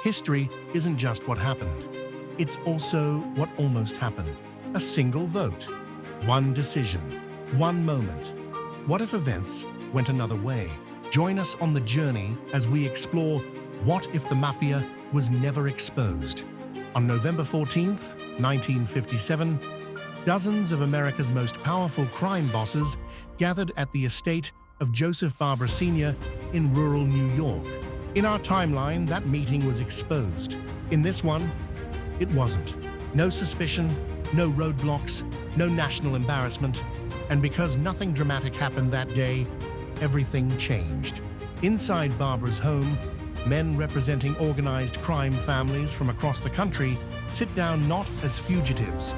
History isn't just what happened. It's also what almost happened. A single vote, one decision, one moment. What if events went another way? Join us on the journey as we explore what if the Mafia was never exposed. On November 14th, 1957, dozens of America's most powerful crime bosses gathered at the estate of Joseph Barber Sr. in rural New York. In our timeline, that meeting was exposed. In this one, it wasn't. No suspicion, no roadblocks, no national embarrassment, and because nothing dramatic happened that day, everything changed. Inside Barber's home, men representing organized crime families from across the country sit down not as fugitives,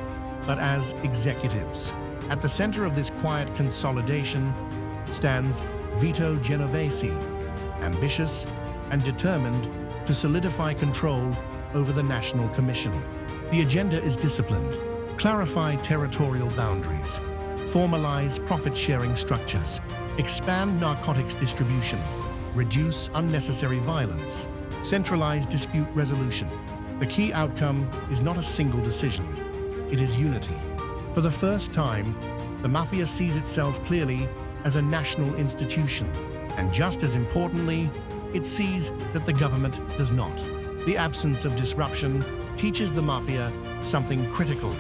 but as executives. At the center of this quiet consolidation stands Vito Genovese, ambitious and determined to solidify control over the National Commission. The agenda is disciplined: clarify territorial boundaries, formalize profit-sharing structures, expand narcotics distribution, reduce unnecessary violence, centralize dispute resolution. The key outcome is not a single decision, it is unity. For the first time, the Mafia sees itself clearly as a national institution, and just as importantly, it sees that the government does not. The absence of disruption teaches the Mafia something critical.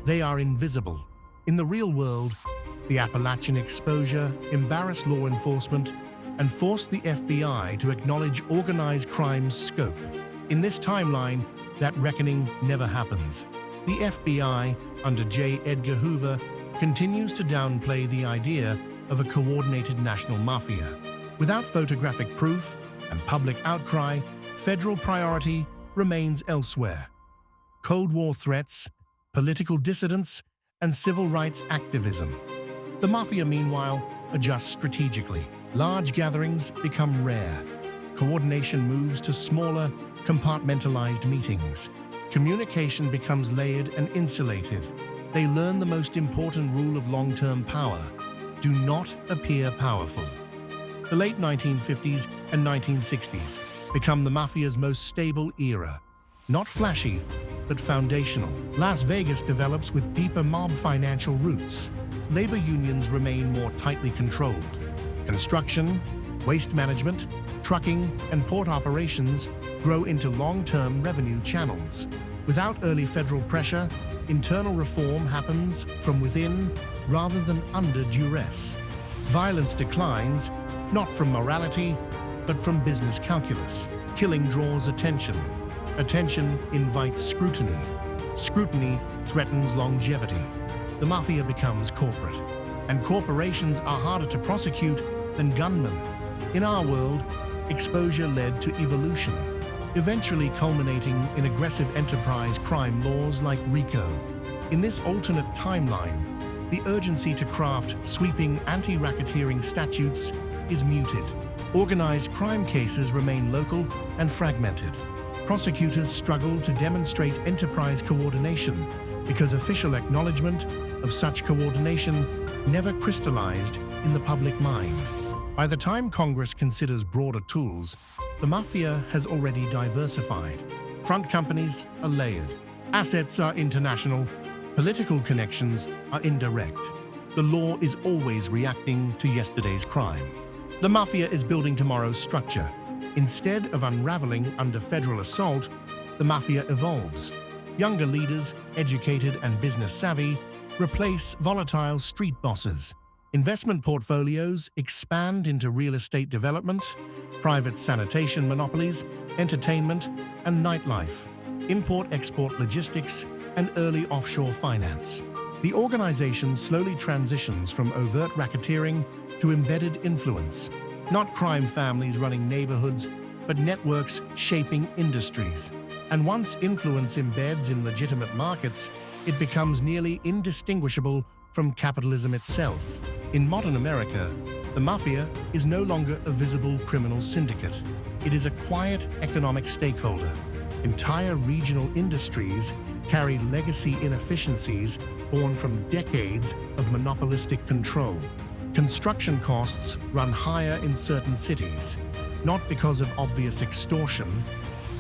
They are invisible. In the real world, the Apalachin exposure embarrassed law enforcement and forced the FBI to acknowledge organized crime's scope. In this timeline, that reckoning never happens. The FBI, under J. Edgar Hoover, continues to downplay the idea of a coordinated national mafia. Without photographic proof and public outcry, federal priority remains elsewhere. Cold War threats, political dissidents, and civil rights activism. The Mafia, meanwhile, adjusts strategically. Large gatherings become rare. Coordination moves to smaller, compartmentalized meetings. Communication becomes layered and insulated. They learn the most important rule of long-term power: do not appear powerful. The late 1950s and 1960s become the Mafia's most stable era. Not flashy, but foundational. Las Vegas develops with deeper mob financial roots. Labor unions remain more tightly controlled. Construction, waste management, trucking, and port operations grow into long-term revenue channels. Without early federal pressure, internal reform happens from within rather than under duress. Violence declines, not from morality, but from business calculus. Killing draws attention. Attention invites scrutiny. Scrutiny threatens longevity. The Mafia becomes corporate, and corporations are harder to prosecute than gunmen. In our world, exposure led to evolution, eventually culminating in aggressive enterprise crime laws like RICO. In this alternate timeline, the urgency to craft sweeping anti-racketeering statutes is muted. Organized crime cases remain local and fragmented. Prosecutors struggle to demonstrate enterprise coordination because official acknowledgement of such coordination never crystallized in the public mind. By the time Congress considers broader tools, the Mafia has already diversified. Front companies are layered. Assets are international. Political connections are indirect. The law is always reacting to yesterday's crime. The Mafia is building tomorrow's structure. Instead of unraveling under federal assault, the Mafia evolves. Younger leaders, educated and business-savvy, replace volatile street bosses. Investment portfolios expand into real estate development, private sanitation monopolies, entertainment, and nightlife, import-export logistics, and early offshore finance. The organization slowly transitions from overt racketeering to embedded influence, not crime families running neighborhoods, but networks shaping industries. And once influence embeds in legitimate markets, it becomes nearly indistinguishable from capitalism itself. In modern America, the Mafia is no longer a visible criminal syndicate. It is a quiet economic stakeholder. Entire regional industries carry legacy inefficiencies born from decades of monopolistic control. Construction costs run higher in certain cities, not because of obvious extortion,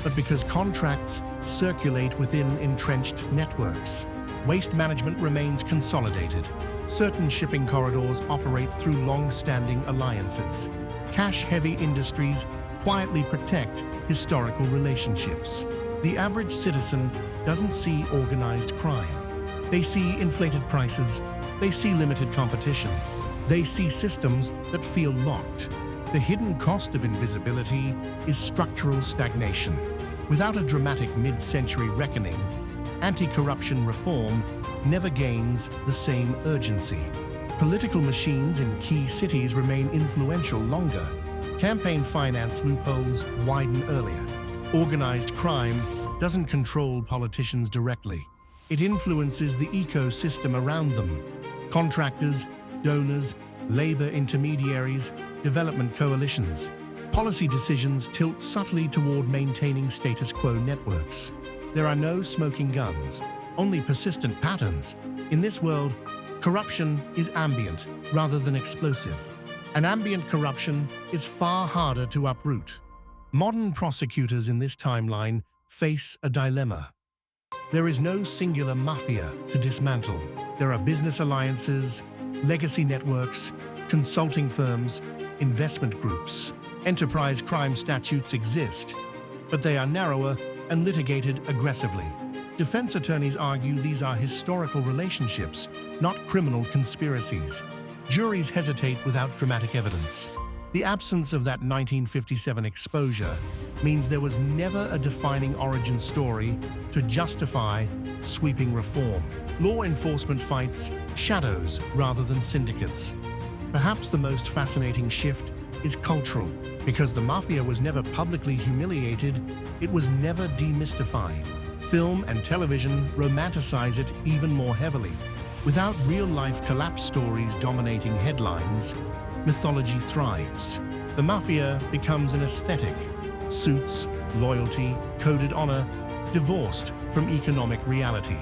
but because contracts circulate within entrenched networks. Waste management remains consolidated. Certain shipping corridors operate through long-standing alliances. Cash-heavy industries quietly protect historical relationships. The average citizen doesn't see organized crime. They see inflated prices. They see limited competition. They see systems that feel locked. The hidden cost of invisibility is structural stagnation. Without a dramatic mid-century reckoning, anti-corruption reform never gains the same urgency. Political machines in key cities remain influential longer. Campaign finance loopholes widen earlier. Organized crime doesn't control politicians directly. It influences the ecosystem around them. Contractors, donors, labor intermediaries, development coalitions. Policy decisions tilt subtly toward maintaining status quo networks. There are no smoking guns, only persistent patterns. In this world, corruption is ambient rather than explosive. And ambient corruption is far harder to uproot. Modern prosecutors in this timeline face a dilemma. There is no singular mafia to dismantle. There are business alliances, legacy networks, consulting firms, investment groups. Enterprise crime statutes exist, but they are narrower and litigated aggressively. Defense attorneys argue these are historical relationships, not criminal conspiracies. Juries hesitate without dramatic evidence. The absence of that 1957 exposure means there was never a defining origin story to justify sweeping reform. Law enforcement fights shadows rather than syndicates. Perhaps the most fascinating shift is cultural. Because the Mafia was never publicly humiliated, it was never demystified. Film and television romanticize it even more heavily. Without real-life collapse stories dominating headlines, mythology thrives. The Mafia becomes an aesthetic. Suits, loyalty, coded honor, divorced from economic reality.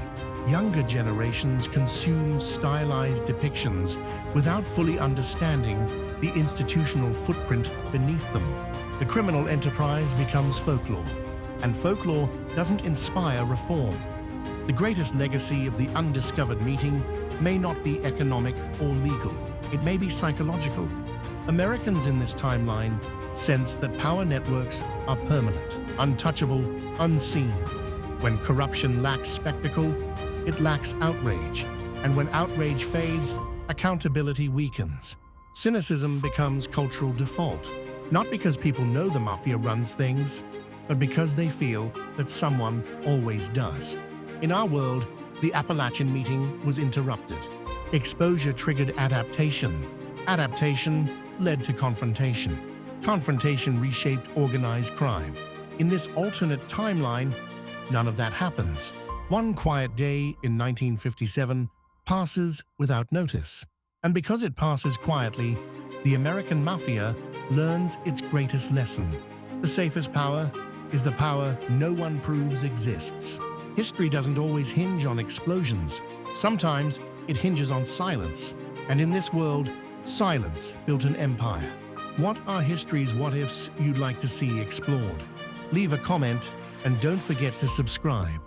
Younger generations consume stylized depictions without fully understanding the institutional footprint beneath them. The criminal enterprise becomes folklore, and folklore doesn't inspire reform. The greatest legacy of the undiscovered meeting may not be economic or legal. It may be psychological. Americans in this timeline sense that power networks are permanent, untouchable, unseen. When corruption lacks spectacle, it lacks outrage. And when outrage fades, accountability weakens. Cynicism becomes cultural default, not because people know the Mafia runs things, but because they feel that someone always does. In our world, the Apalachin meeting was interrupted. Exposure triggered adaptation. Adaptation led to confrontation. Confrontation reshaped organized crime. In this alternate timeline, none of that happens. One quiet day in 1957 passes without notice. And because it passes quietly, the American Mafia learns its greatest lesson. The safest power is the power no one proves exists. History doesn't always hinge on explosions. Sometimes it hinges on silence. And in this world, silence built an empire. What are history's what-ifs you'd like to see explored? Leave a comment and don't forget to subscribe.